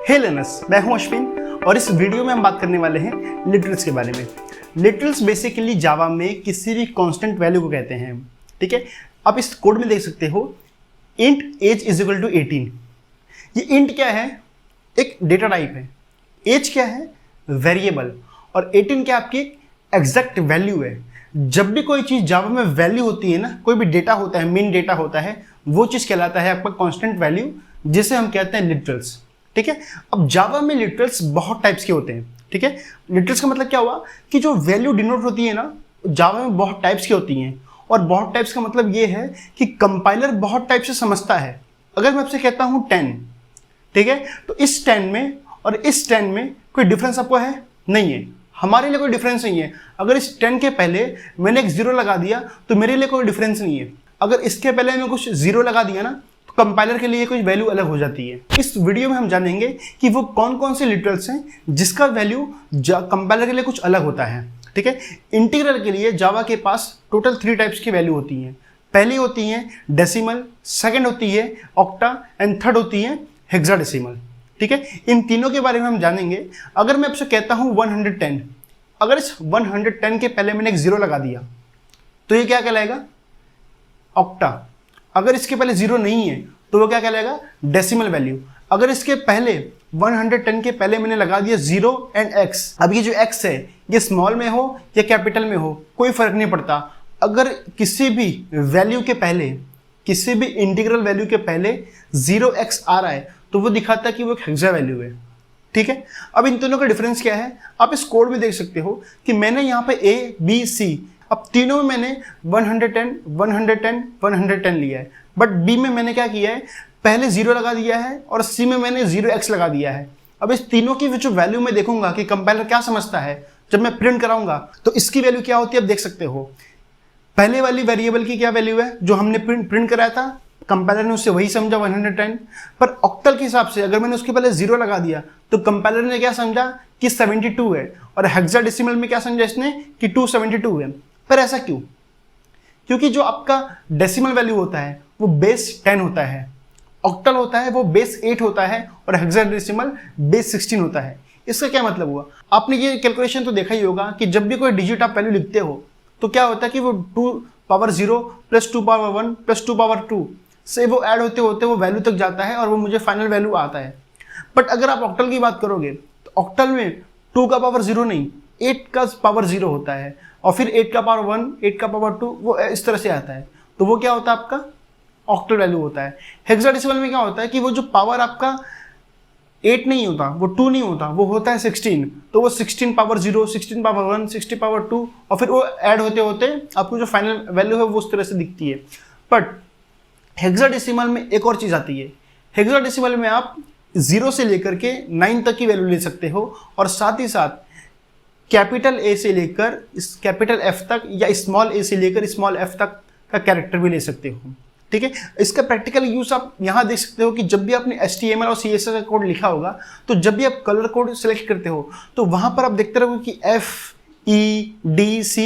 हे learners, मैं हूं अश्विन और इस वीडियो में हम बात करने वाले हैं लिटरल्स के बारे में। लिटरल्स बेसिकली जावा में किसी भी कांस्टेंट वैल्यू को कहते हैं। ठीक है, आप इस कोड में देख सकते हो int age is equal to 18। ये इंट क्या है? एक डेटा टाइप है। एज क्या है? वेरिएबल। और 18 क्या आपकी एग्जैक्ट वैल्यू है। जब भी कोई चीज़ जावा में वैल्यू होती है ना, कोई भी डेटा होता है, मेन डेटा होता है, वो चीज़ कहलाता है आपका कांस्टेंट वैल्यू, जिसे हम कहते हैं लिटरल्स। ठीक है, अब जावा में लिटरल्स बहुत टाइप्स के होते हैं। ठीक है, लिटरल्स का मतलब क्या हुआ कि जो वैल्यू डिनोट होती है ना, जावा में बहुत टाइप्स की होती हैं। और बहुत टाइप्स का मतलब ये है कि कंपाइलर बहुत टाइप से समझता है। अगर मैं आपसे कहता हूँ 10, ठीक है, तो इस 10 में और इस 10 में कोई डिफरेंस आपको है? नहीं है। हमारे लिए कोई डिफरेंस नहीं है। अगर इस 10 के पहले मैंने एक 0 लगा दिया तो मेरे लिए कोई डिफरेंस नहीं है। अगर इसके पहले मैं कुछ 0 लगा दिया ना, तो कंपाइलर के लिए कुछ वैल्यू अलग हो जाती है। इस वीडियो में हम जानेंगे कि वो कौन कौन से लिटरल्स हैं जिसका वैल्यू कंपाइलर के लिए कुछ अलग होता है। ठीक है, इंटीग्रल के लिए जावा के पास टोटल 3 टाइप्स की वैल्यू होती हैं। पहली होती है डेसिमल, सेकंड होती है ऑक्टा एंड थर्ड होती है हेक्साडेसिमल। ठीक है, इन तीनों के बारे में हम जानेंगे। अगर मैं आपसे कहता हूं 110, अगर इस 110 के पहले मैंने एक 0 लगा दिया तो ये क्या कहलाएगा? ऑक्टा। अगर इसके पहले 0 नहीं है तो वो क्या कहलाएगा? Decimal value. अगर इसके पहले 110 के पहले मैंने लगा दिया 0 एंड x, अब ये जो x है ये स्मॉल में हो या कैपिटल में हो कोई फर्क नहीं पड़ता। अगर किसी भी वैल्यू के पहले, किसी भी इंटीग्रल वैल्यू के पहले 0x आ रहा है तो वो दिखाता है कि वो एक हेक्सा वैल्यू है। ठीक है, अब इन दोनों का डिफरेंस क्या है आप इस कोड में देख सकते हो कि मैंने यहाँ पे A, B, C, अब तीनों में मैंने 110, 110, 110 लिया है। बट B में मैंने क्या किया है, पहले 0 लगा दिया है और C में मैंने 0x लगा दिया है। अब इस तीनों की जो वैल्यू मैं देखूंगा कि कंपाइलर क्या समझता है, जब मैं प्रिंट कराऊंगा तो इसकी वैल्यू क्या होती है आप देख सकते हो। पहले वाली वेरिएबल की क्या वैल्यू है जो हमने प्रिंट कराया था, कंपाइलर ने उससे वही समझा 110। पर ऑक्टल के हिसाब से अगर मैंने उसके पहले 0 लगा दिया तो कंपाइलर ने क्या समझा कि 72 है। और हेक्साडेसिमल में क्या समझा इसने कि 272 है। पर ऐसा क्यों? क्योंकि जो आपका डेसिमल वैल्यू होता है वो बेस 10 होता है, ऑक्टल होता है वो बेस 8 होता है और हेक्साडेसिमल बेस 16 होता है। इसका क्या मतलब हुआ? आपने ये कैलकुलेशन तो देखा ही होगा कि जब भी कोई डिजिट आप वैल्यू लिखते हो तो क्या होता है कि वो 2 power 0 plus 2 power 1 plus 2 power 2 से वो ऐड होते होते वो वैल्यू तक जाता है और वो मुझे फाइनल वैल्यू आता है। बट अगर आप ऑक्टल की बात करोगे तो ऑक्टल में 2 का पावर 0 नहीं, 8 का पावर 0 होता है और फिर 8 का पावर 1, 8 का पावर 2, वो इस तरह से आता है। तो वो क्या होता है आपका ऑक्टल वैल्यू होता है। हेक्साडेसिमल में क्या होता है कि वो जो पावर आपका 8 नहीं होता, वो 2 नहीं होता, वो होता है 16। तो वो 16 पावर 0, 16 पावर 1, 60 पावर 2 और फिर वो ऐड होते होते आपको जो फाइनल वैल्यू है वो उस तरह से दिखती है। बट हेक्साडेसिमल में एक और चीज़ आती है। हेक्साडेसिमल में आप 0 से लेकर के 9 तक की वैल्यू ले सकते हो और साथ ही साथ कैपिटल A से लेकर कैपिटल F तक या स्मॉल a से लेकर स्मॉल f तक का कैरेक्टर भी ले सकते हो। ठीक है, इसका प्रैक्टिकल यूज आप यहाँ देख सकते हो कि जब भी आपने HTML और CSS का कोड लिखा होगा तो जब भी आप कलर कोड सेलेक्ट करते हो तो वहाँ पर आप देखते रहोगे कि F, E, D, C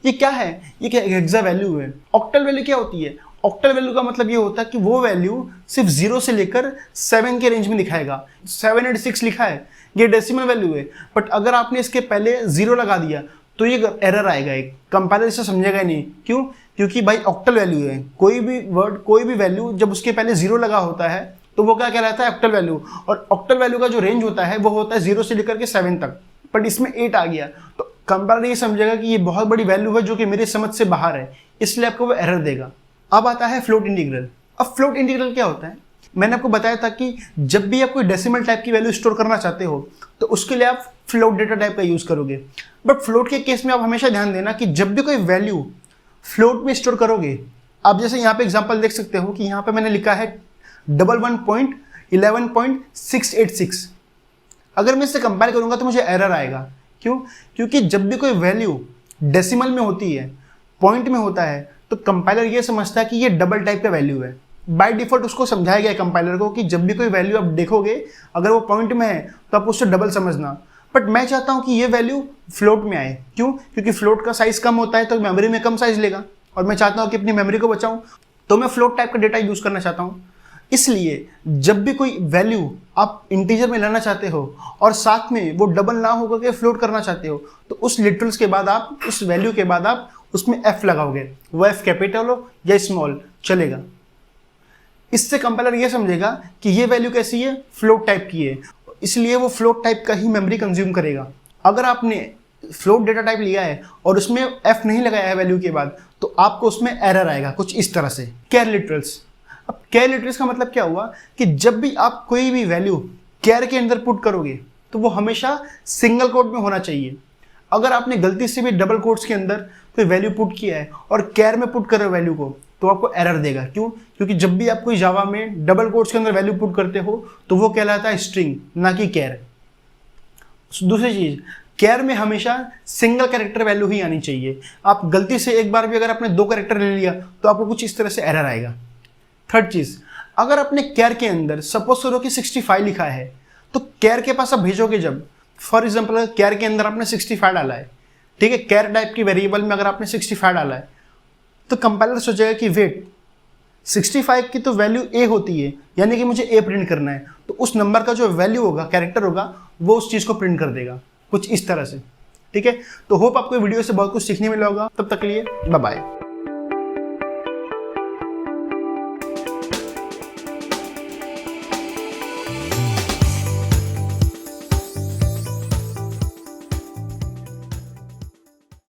ये क्या है, ये क्या हेक्सा वैल्यू है। ऑक्टल वैल्यू क्या होती है? ऑक्टल वैल्यू का मतलब ये होता है कि वो वैल्यू सिर्फ 0 से लेकर 7 के रेंज में दिखाएगा। 7 और 6 लिखा है, ये डेसिमल वैल्यू है। बट अगर आपने इसके पहले 0 लगा दिया तो ये एरर आएगा, एक कंपाइलर इसे समझेगा नहीं। क्यों? क्योंकि भाई ऑक्टल वैल्यू है। कोई भी वर्ड, कोई भी वैल्यू जब उसके पहले 0 लगा होता है तो वो क्या कहलाता है? Octal value. और ऑक्टल वैल्यू का जो रेंज होता है वो होता है 0 से लेकर के 7 तक। बट इसमें 8 आ गया तो कंपाइलर ये समझेगा कि ये बहुत बड़ी वैल्यू है जो कि मेरी समझ से बाहर है, इसलिए आपको वो एरर देगा। अब आता है फ्लोट इंटीग्रल। अब फ्लोट इंटीग्रल क्या होता है? मैंने आपको बताया था कि जब भी आप कोई डेसिमल टाइप की वैल्यू स्टोर करना चाहते हो तो उसके लिए आप फ्लोट डेटा टाइप का यूज करोगे। बट फ्लोट के केस में आप हमेशा ध्यान देना कि जब भी कोई वैल्यू फ्लोट में स्टोर करोगे, आप जैसे यहाँ पे एग्जांपल देख सकते हो कि यहाँ पे मैंने लिखा है 11.11.686। अगर मैं इसे कंपेयर करूंगा तो मुझे एरर आएगा। क्यों? क्योंकि जब भी कोई वैल्यू डेसिमल में होती है, पॉइंट में होता है, तो कंपाइलर ये समझता है कि ये डबल टाइप का वैल्यू है। बाय डिफॉल्ट उसको समझाया गया है कंपाइलर को कि जब भी कोई वैल्यू आप देखोगे अगर वो पॉइंट में है तो आप उससे डबल समझना। बट मैं चाहता हूं कि ये वैल्यू फ्लोट में आए। क्यों? क्योंकि फ्लोट का साइज कम होता है तो मेमोरी में कम साइज लेगा और मैं चाहता हूं कि अपनी मेमोरी को बचाऊं, तो मैं फ्लोट टाइप का डेटा यूज करना चाहता हूं। इसलिए जब भी कोई वैल्यू आप इंटीजर में लाना चाहते हो और साथ में वो डबल ना होकर के फ्लोट करना चाहते हो, तो उस लिटरल्स के बाद आप, उस वैल्यू के बाद आप उसमें f लगाओगे, वो f कैपिटल हो या स्मॉल चलेगा। इससे कंपाइलर ये समझेगा कि ये वैल्यू कैसी है, फ्लोट टाइप की है, इसलिए वो फ्लोट टाइप का ही मेमोरी कंज्यूम करेगा। अगर आपने फ्लोट डेटा टाइप लिया है और उसमें f नहीं लगाया है वैल्यू के बाद, तो आपको उसमें एरर आएगा कुछ इस तरह से, कैर लिटरल्स। अब कैर लिटरल्स का मतलब क्या हुआ कि जब भी आप कोई भी वैल्यू कैर के अंदर पुट करोगे तो वो हमेशा सिंगल कोट में होना चाहिए। अगर आपने गलती से भी डबल कोट्स के अंदर कोई वैल्यू पुट किया है और कैर में पुट कर रहे हो वैल्यू को, तो आपको एरर देगा। क्यों? क्योंकि जब भी आप कोई जावा में डबल कोट्स के अंदर वैल्यू पुट करते हो तो वो कहलाता है स्ट्रिंग, ना कि कैर। दूसरी चीज, कैर में हमेशा सिंगल कैरेक्टर वैल्यू ही आनी चाहिए। आप गलती से एक बार भी अगर आपने 2 कैरेक्टर ले लिया तो आपको कुछ इस तरह से एरर आएगा। थर्ड चीज, अगर आपने कैर के अंदर सपोज करो कि 65 लिखा है, तो कैर के पास आप भेजोगे जब, फॉर एग्जाम्पल कैर के अंदर आपने 65 डाला है, ठीक है, कैर टाइप की वेरिएबल में अगर आपने 65 डाला है, तो कंपाइलर सोचेगा कि वेट 65 की तो वैल्यू a होती है, यानी कि मुझे a प्रिंट करना है, तो उस नंबर का जो वैल्यू होगा, कैरेक्टर होगा, वो उस चीज़ को प्रिंट कर देगा कुछ इस तरह से। ठीक है, तो होप आपको वीडियो से बहुत कुछ सीखने मिला होगा। तब तक के लिए बाय बाय।